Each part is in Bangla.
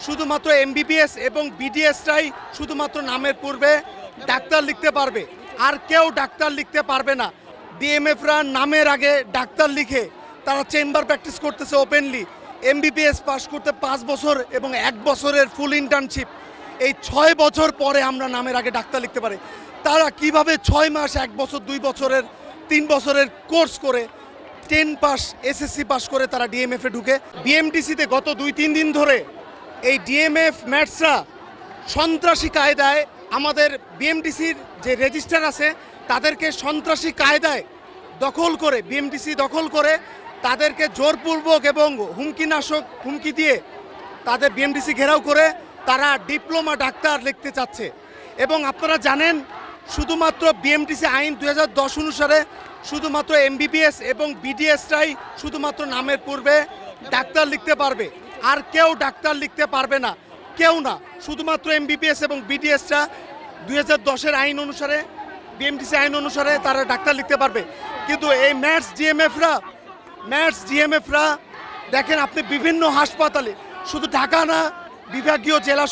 শুধুমাত্র এমবিবিএস এবং বিডিএসরাই শুধুমাত্র নামের পূর্বে ডাক্তার লিখতে পারবে, আর কেউ ডাক্তার লিখতে পারবে না। ডিএমএফরা নামের আগে ডাক্তার লিখে তারা চেম্বার প্র্যাকটিস করতেছে ওপেনলি। এমবিবিএস পাস করতে 5 বছর এবং 1 বছরের ফুল ইন্টার্নশিপ, এই 6 বছর পরে আমরা নামের আগে ডাক্তার লিখতে পারি। তারা কিভাবে 6 মাস, 1 বছর, 2 বছরের, 3 বছরের কোর্স করে 10 পাস, এসএসসি পাস করে তারা ডিএমএফে ঢুকে। বিএমডিসিতে গত 2-3 দিন ধরে এই ডিএমএফ ম্যাটসরা সন্ত্রাসী কায়দায় আমাদের বিএমডিসির যে রেজিস্টার আছে তাদেরকে সন্ত্রাসী কায়দায় দখল করে, বিএমডিসি দখল করে তাদেরকে জোরপূর্বক এবং হুমকি দিয়ে তাদের বিএমডিসি ঘেরাও করে তারা ডিপ্লোমা ডাক্তার লিখতে চাচ্ছে। এবং আপনারা জানেন শুধুমাত্র বিএমডিসি আইন 2010 অনুসারে শুধুমাত্র এমবিবিএস এবং বিডিএসরাই শুধুমাত্র নামের পূর্বে ডাক্তার লিখতে পারবে, আর কেউ ডাক্তার লিখতে পারবে না, কেউ না। শুধুমাত্র এমবিবিএস এবং বিডিএসরা 2010-এর আইন অনুসারে, বিএমডিসি আইন অনুসারে তারা ডাক্তার লিখতে পারবে। কিন্তু এই ম্যাটস ডিএমএফরা দেখেন আপনি বিভিন্ন হাসপাতালে, শুধু ঢাকা না, বিভাগীয় জেলা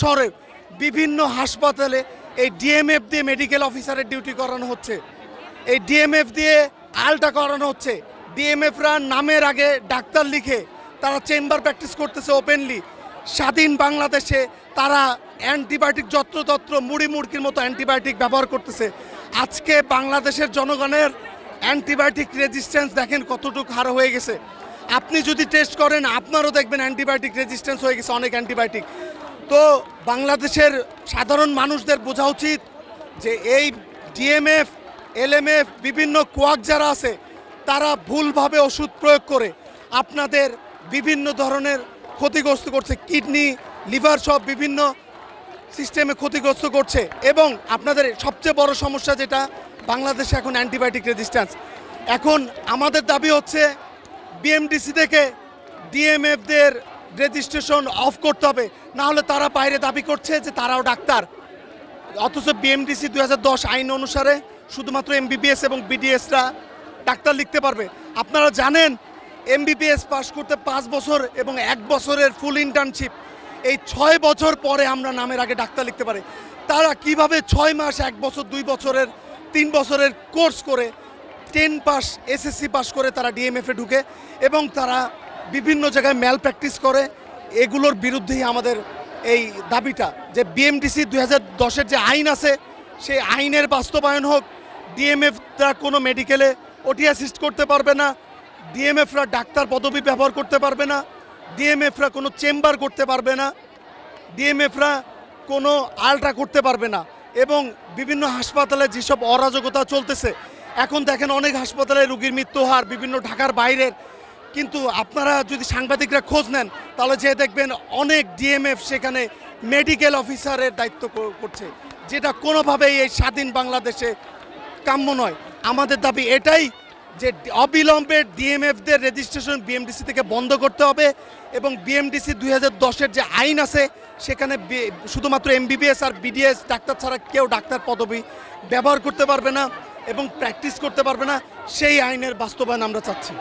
শহরেও বিভিন্ন হাসপাতালে এই ডিএমএফ দিয়ে মেডিকেল অফিসারের ডিউটি করানো হচ্ছে, এই ডিএমএফ দিয়ে আলটা করানো হচ্ছে। ডিএমএফরা নামের আগে ডাক্তার লিখে তারা চেম্বার প্র্যাকটিস করতেছে ওপেনলি। স্বাধীন বাংলাদেশে তারা অ্যান্টিবায়োটিক যত্রতত্র মুড়ি মুড়কির মতো অ্যান্টিবায়োটিক ব্যবহার করতেছে। আজকে বাংলাদেশের জনগণের অ্যান্টিবায়োটিক রেজিস্ট্যান্স দেখেন কতটুকু হার হয়ে গেছে। আপনি যদি টেস্ট করেন আপনারও দেখবেন অ্যান্টিবায়োটিক রেজিস্ট্যান্স হয়ে গেছে, অনেক অ্যান্টিবায়োটিক। তো বাংলাদেশের সাধারণ মানুষদের বোঝা উচিত যে এই ডিএমএফ, এলএমএফ, বিভিন্ন কোয়াক যারা আছে তারা ভুলভাবে ওষুধ প্রয়োগ করে আপনাদের বিভিন্ন ধরনের ক্ষতিগ্রস্ত করছে, কিডনি, লিভার, সব বিভিন্ন সিস্টেমে ক্ষতিগ্রস্ত করছে। এবং আপনাদের সবচেয়ে বড় সমস্যা যেটা বাংলাদেশে এখন অ্যান্টিবায়োটিক রেজিস্ট্যান্স। এখন আমাদের দাবি হচ্ছে বিএমডিসি থেকে ডিএমএফদের রেজিস্ট্রেশন অফ করতে হবে, না হলে তারা বাইরে দাবি করছে যে তারাও ডাক্তার, অথচ বিএমডিসি 2010 আইন অনুসারে শুধুমাত্র এমবিবিএস এবং বিডিএসরা ডাক্তার লিখতে পারবে। আপনারা জানেন এমবিবিএস পাস করতে 5 বছর এবং 1 বছরের ফুল ইন্টার্নশিপ, এই 6 বছর পরে আমরা নামের আগে ডাক্তার লিখতে পারি। তারা কিভাবে 6 মাস, 1 বছর, 2 বছরের, 3 বছরের কোর্স করে 10 পাস, এসএসসি পাস করে তারা ডিএমএফে ঢুকে এবং তারা বিভিন্ন জায়গায় ম্যাল প্র্যাকটিস করে। এগুলোর বিরুদ্ধেই আমাদের এই দাবিটা যে বিএমডিসি 2010-এর যে আইন আছে সেই আইনের বাস্তবায়ন হোক। ডিএমএফরা কোনো মেডিকেলে ওটি অ্যাসিস্ট করতে পারবে না, ডিএমএফরা ডাক্তার পদবি ব্যবহার করতে পারবে না, ডিএমএফরা কোনো চেম্বার করতে পারবে না, ডিএমএফরা কোনো আলট্রা করতে পারবে না। এবং বিভিন্ন হাসপাতালে যেসব অরাজকতা চলতেছে, এখন দেখেন অনেক হাসপাতালে রোগীর মৃত্যু হার বিভিন্ন ঢাকার বাইরের, কিন্তু আপনারা যদি সাংবাদিকরা খোঁজ নেন তাহলে যে দেখবেন অনেক ডিএমএফ সেখানে মেডিকেল অফিসারের দায়িত্ব করছে, যেটা কোনোভাবেই এই স্বাধীন বাংলাদেশে কাম্য নয়। আমাদের দাবি এটাই যে অবিলম্বে ডিএমএফদের রেজিস্ট্রেশন বিএমডিসি থেকে বন্ধ করতে হবে এবং বিএমডিসি 2010-এর যে আইন আছে সেখানে শুধুমাত্র এমবিবিএস আর বিডিএস ডাক্তার ছাড়া কেউ ডাক্তার পদবি ব্যবহার করতে পারবে না এবং প্র্যাকটিস করতে পারবে না, সেই আইনের বাস্তবায়ন আমরা চাচ্ছি।